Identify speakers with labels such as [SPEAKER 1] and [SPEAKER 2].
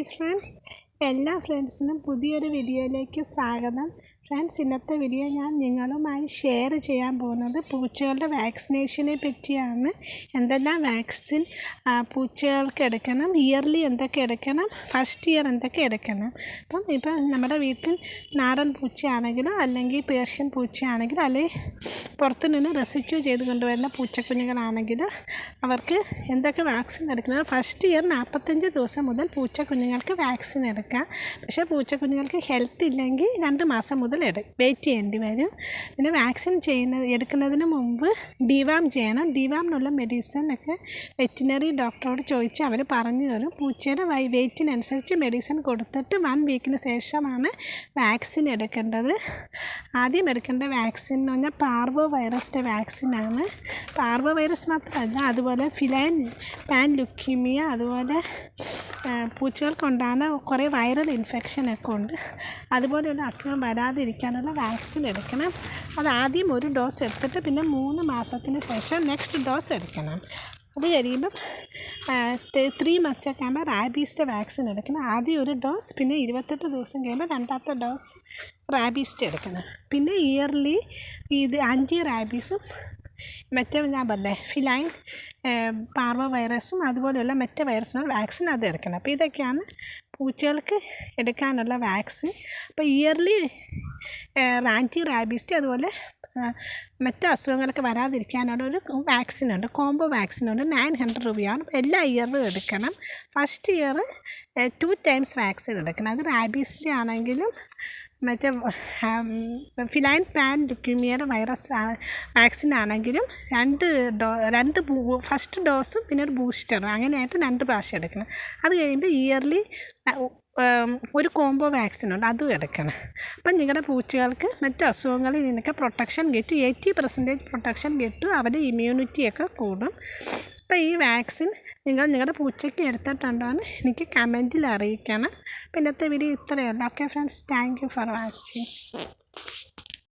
[SPEAKER 1] Hi friends, എല്ലാ ഫ്രണ്ട്സിനും പുതിയൊരു വീഡിയോയിലേക്ക് സ്വാഗതം. ഫ്രണ്ട്സ്, ഇന്നത്തെ വീഡിയോ ഞാൻ നിങ്ങളുമായി ഷെയർ ചെയ്യാൻ പോകുന്നത് പൂച്ചകളുടെ വാക്സിനേഷനെ പറ്റിയാണ്. എന്തെല്ലാം വാക്സിൻ പൂച്ചകൾക്ക് എടുക്കണം, ഇയർലി എന്തൊക്കെ എടുക്കണം, ഫസ്റ്റ് ഇയർ എന്തൊക്കെ എടുക്കണം. ഇപ്പം നമ്മുടെ വീട്ടിൽ നാടൻ പൂച്ചയാണെങ്കിലോ അല്ലെങ്കിൽ പേർഷ്യൻ പൂച്ചയാണെങ്കിലോ അല്ലെങ്കിൽ പുറത്തു നിന്ന് റെസ്ക്യൂ ചെയ്ത് കൊണ്ടുവരുന്ന പൂച്ചക്കുഞ്ഞുങ്ങളാണെങ്കിലോ അവർക്ക് എന്തൊക്കെ വാക്സിൻ എടുക്കണം. ഫസ്റ്റ് ഇയർ 45 ദിവസം മുതൽ പൂച്ചക്കുഞ്ഞുങ്ങൾക്ക് വാക്സിൻ എടുക്കാം. പക്ഷേ പൂച്ചക്കുഞ്ഞുങ്ങൾക്ക് ഹെൽത്ത് ഇല്ലെങ്കിൽ 2 മാസം മുതൽ വെയിറ്റ് ചെയ്യേണ്ടി വരും. പിന്നെ വാക്സിൻ എടുക്കുന്നതിന് മുമ്പ് ഡിവാം ചെയ്യണം. ഡിവാമിനുള്ള മെഡിസിനൊക്കെ വെറ്റിനറി ഡോക്ടറോട് ചോദിച്ച് അവർ പറഞ്ഞു തരും. പൂച്ചയുടെ വെയിറ്റിനനുസരിച്ച് മെഡിസിൻ കൊടുത്തിട്ട് 1 വീക്കിന് ശേഷമാണ് വാക്സിൻ എടുക്കേണ്ടത്. ആദ്യം എടുക്കേണ്ട വാക്സിൻ എന്ന് പറഞ്ഞാൽ പാർവോ വൈറസിൻ്റെ വാക്സിനാണ്. പാർവോ വൈറസ് മാത്രമല്ല, അതുപോലെ ഫിലൈൻ പാൻ ലുക്കീമിയ, അതുപോലെ പൂച്ചകൾക്കുണ്ടാകുന്ന കുറേ വൈറൽ ഇൻഫെക്ഷനൊക്കെ ഉണ്ട്. അതുപോലെയുള്ള അസുഖം വരാതിരിക്കാനുള്ള വാക്സിൻ എടുക്കണം. അത് ആദ്യം 1 ഡോസ് എടുത്തിട്ട് പിന്നെ 3 മാസത്തിന് ശേഷം നെക്സ്റ്റ് ഡോസ് എടുക്കണം. അത് കഴിയുമ്പം 3 months ഒക്കെ ആകുമ്പോൾ റാബീസിൻ്റെ വാക്സിൻ എടുക്കണം. ആദ്യം 1 ഡോസ്, പിന്നെ 28 ദിവസം കഴിയുമ്പോൾ 2ാമത്തെ ഡോസ് റാബീസിൻ്റെ എടുക്കണം. പിന്നെ ഇയർലി 5 റാബീസും മറ്റേ ഞാൻ പറഞ്ഞേ ഫിലൈൻ പാർവോ വൈറസും അതുപോലെയുള്ള മറ്റേ വൈറസിനുള്ള വാക്സിൻ അത് എടുക്കണം. അപ്പോൾ ഇതൊക്കെയാണ് പൂച്ചകൾക്ക് എടുക്കാനുള്ള വാക്സിൻ. അപ്പോൾ ഇയർലി ആൻറ്റി റാബീസിൻ്റെ അതുപോലെ മറ്റു അസുഖങ്ങളൊക്കെ വരാതിരിക്കാനുള്ള ഒരു വാക്സിനുണ്ട്, കോംബോ വാക്സിനുണ്ട്. 900 രൂപയാണ്. എല്ലാ ഇയറിലും എടുക്കണം. ഫസ്റ്റ് ഇയർ 2 times വാക്സിൻ എടുക്കണം. അത് റാബീസിൻ്റെ ആണെങ്കിലും മറ്റേ ഫിലൈൻ പാൻ ലുക്കീമിയയുടെ വൈറസ് വാക്സിൻ ആണെങ്കിലും 2 ഫസ്റ്റ് ഡോസും പിന്നെ ഒരു ബൂസ്റ്ററും അങ്ങനെയായിട്ട് 2 പ്രാവശ്യം എടുക്കണം. അത് കഴിയുമ്പോൾ ഇയർലി ഒരു കോംബോ വാക്സിനുണ്ട്, അതും എടുക്കണം. അപ്പം നിങ്ങളുടെ പൂച്ചകൾക്ക് മറ്റു അസുഖങ്ങളിൽ നിന്നൊക്കെ പ്രൊട്ടക്ഷൻ കിട്ടും. 80% പ്രൊട്ടക്ഷൻ കിട്ടും. അവരുടെ ഇമ്മ്യൂണിറ്റിയൊക്കെ കൂടും. അപ്പോൾ ഈ വാക്സിൻ നിങ്ങളുടെ പൂച്ചയ്ക്ക് എടുത്തിട്ടുണ്ടോ എന്ന് എനിക്ക് കമൻറ്റിൽ അറിയിക്കണം. അപ്പോൾ ഇന്നത്തെ വീഡിയോ ഇത്രയേ ഉള്ളൂ. Okay friends, thank you for watching.